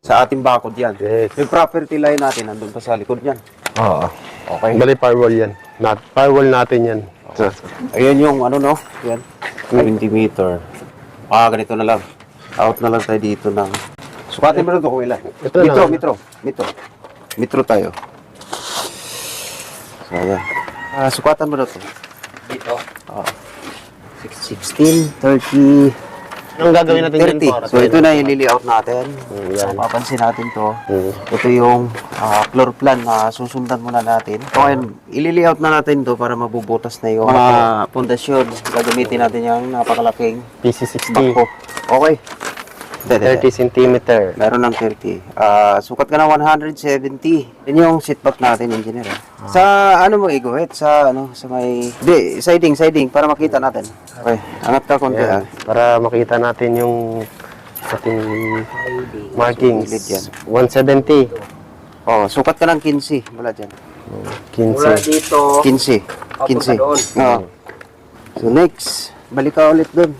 Sa ating bakod yan. Yes. Yung property line natin, nandun pa sa likod yan. Oo. Okay. Bali, firewall yan. Firewall natin yan. Okay. Ayan yung ano, no? Yan. 20 meter. Ganito na lang. Out na lang tayo dito ng... Sukatin mo na ito kung ilan. Ito lang. Metro tayo. So, ayan. Sukatan mo na ito. Dito. 16, 30... Anong gagawin natin yan 30. para? So, ito na yung lili-out natin. Yan. So, papansin natin to. Mm. Ito yung floor plan na susundan muna natin. So, ngayon, ilili-out na natin to para mabubutas na yung mga pundasyon. Gagamitin natin yung napakalaking PC60. bako. Okay. 30 cm. Meron ng 30. Sukat ka ng 170. Yan yung seatback natin, engineer. Sa ano mo iguhit? Sa may... Di, siding, para makita natin. Okay, angat ka konti. Yan. Para makita natin yung ating markings. Yan. 170. Sukat ka ng 15. Mula dyan. 15. Mula dito. 15. Papunta doon. So next, balik ka ulit dun.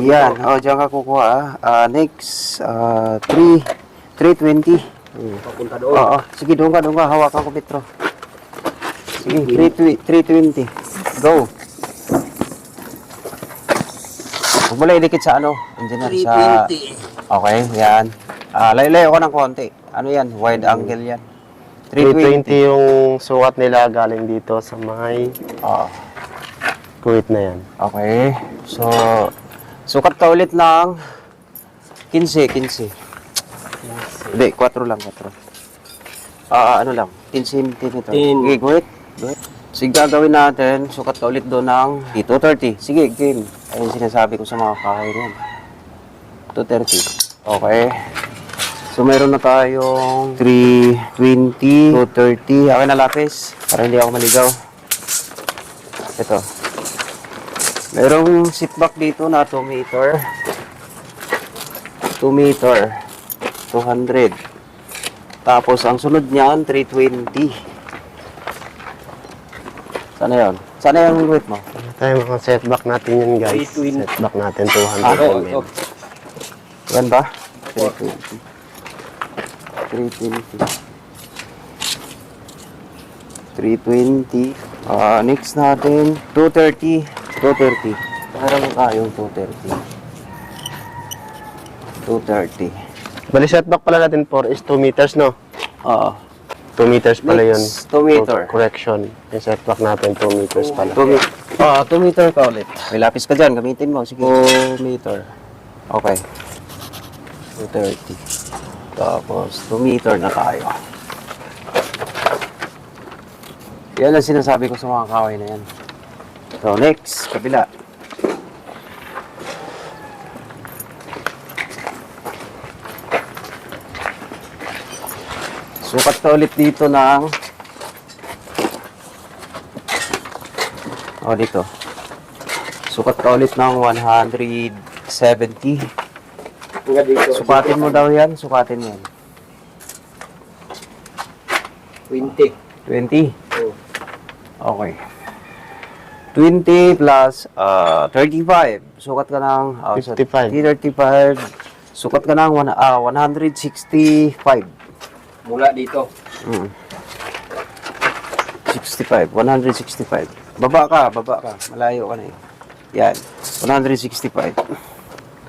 Yan. Diyan ka kukuha. Next, 320. Papunta doon. Sige, doon ka. Hawakan ko, Petro. Sige, 320. Go. Huwag mo lang idikit sa engineer, sa... 320. Okay, yan. Layo ko ng konti. Ano yan? Wide angle yan. 320 yung sukat nila galing dito sa may Kuwait na yan. Okay. So, sukat ka ulit ng 15. Hindi, 4 lang, 4. Ano lang, 10 cm. Sige, go ahead. Sige, gagawin natin, sukat ka ulit doon ng 230. Sige, game. Ayun sinasabi ko sa mga kahoy niyan. 230. Okay. So, meron na tayong 320, 230. Akin na lapis, para hindi ako maligaw. Ito. Merong seatback dito na 2 meter. 2 meter. 200. Tapos, ang sunod niyan, 320. Sana yun? Sana yung weight mo? Tayo mga setback natin yun, guys. 320. Setback natin 200 mm. Yan ba? 320. 320. 320. Next natin, 230. 230. Meron mo tayong 230. 230. Bali, setback pala natin 4 is 2 meters, no? 2 meters pala yun. Next, 2 meter. Correction. Yung setback natin 2 meters pala. 2 meter ka ulit. May lapis ka dyan, gamitin mo. Sige. 2 meter. Okay. 230. Tapos, 2 meter na tayo. Yan ang sinasabi ko sa mga kahoy na yan. So, next, kabila. Sukat ka ulit dito ng... dito. Sukat ka ulit ng 170. Sukatin mo daw yan. Sukatin mo yan. 20. 20? Okay. 20 plus 35. Sukat ka ng 55. 35. Sukat ka ng 165. Mula dito. 65. 165. Baba ka. Malayo ka na eh. Yan. 165.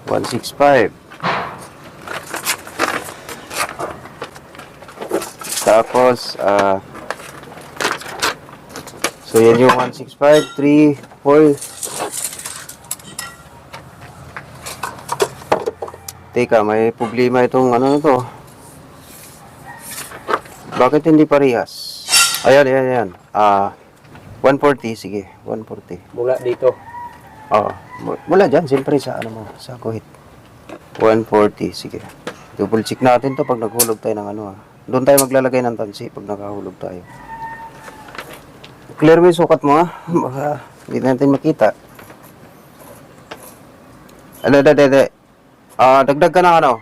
165. Tapos, so yan yung 165, 3, 4. Teka, may problema itong ano na to. Bakit hindi parehas? Ayan. 140, sige. 140. Mula dito. Mula dyan, siyempre sa ano mo, sa kuhit. 140, sige. Double check natin to pag naghulog tayo ng ano. Doon tayo maglalagay ng tansi pag nakahulog tayo. Clear mo yung sukat mo, ha? Baka hindi natin makita. Dagdag ka ng ano?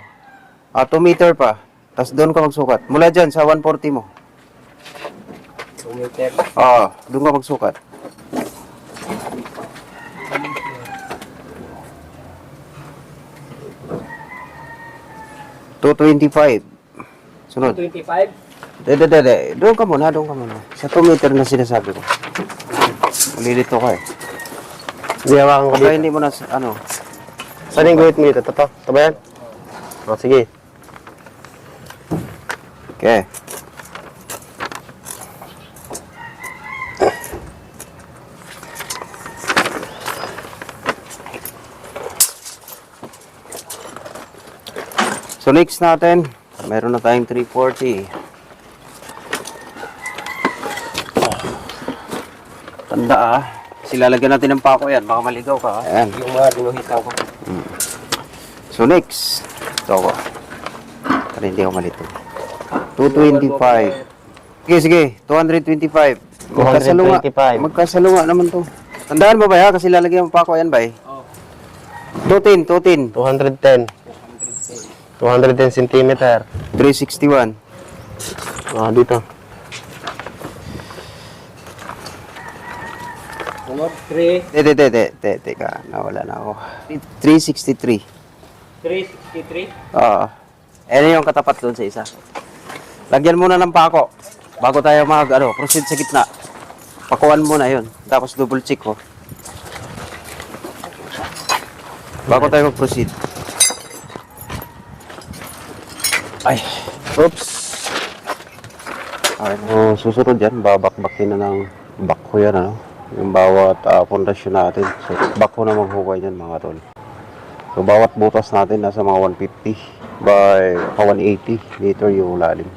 2 meter pa. Tapos doon ka magsukat. Mula dyan sa 140 mo. 2 meter. Doon ka magsukat. 2 225. Sunod. 25. Doon ka muna, doon ka muna. Sa 2 meter na sinasabi ko. Malilito ka eh. Hindi hawakan ko Baka dito. hindi mo na, ano. Saan yung guhit mo dito? Ito ba yan? O, sige. Okay. So next natin, meron na tayong 340. Tanda ah. Silalagyan natin ng pako yan. Baka maligaw ka. Ayan. Yung mga dinuhitan ko. So next, ito ako. Para hindi ako malito. 225. Sige, sige. 225. Magkasalunga. 225. Magkasalunga naman to. Tandaan mo ba ya? Kasi lalagyan mo pako yan ba eh? Oh. 210. 210. 210 cm. 361. Dito. Sunod, 3. Teka. Nawala na ako. 363. 363. Oo. Ano yung katapat doon sa isa. Lagyan muna ng pako. Bago tayo proceed sa gitna. Pakuan muna yun. Tapos double check ko. Bago tayo mag-proceed. Ay. Oops. Okay. Susunod yan. Babakbakin na ng bako yan. Yung bawat pundasyon natin. So, bako na maghukay yan mga tol. So, bawat butas natin nasa mga 150 by 180 meter yung lalim.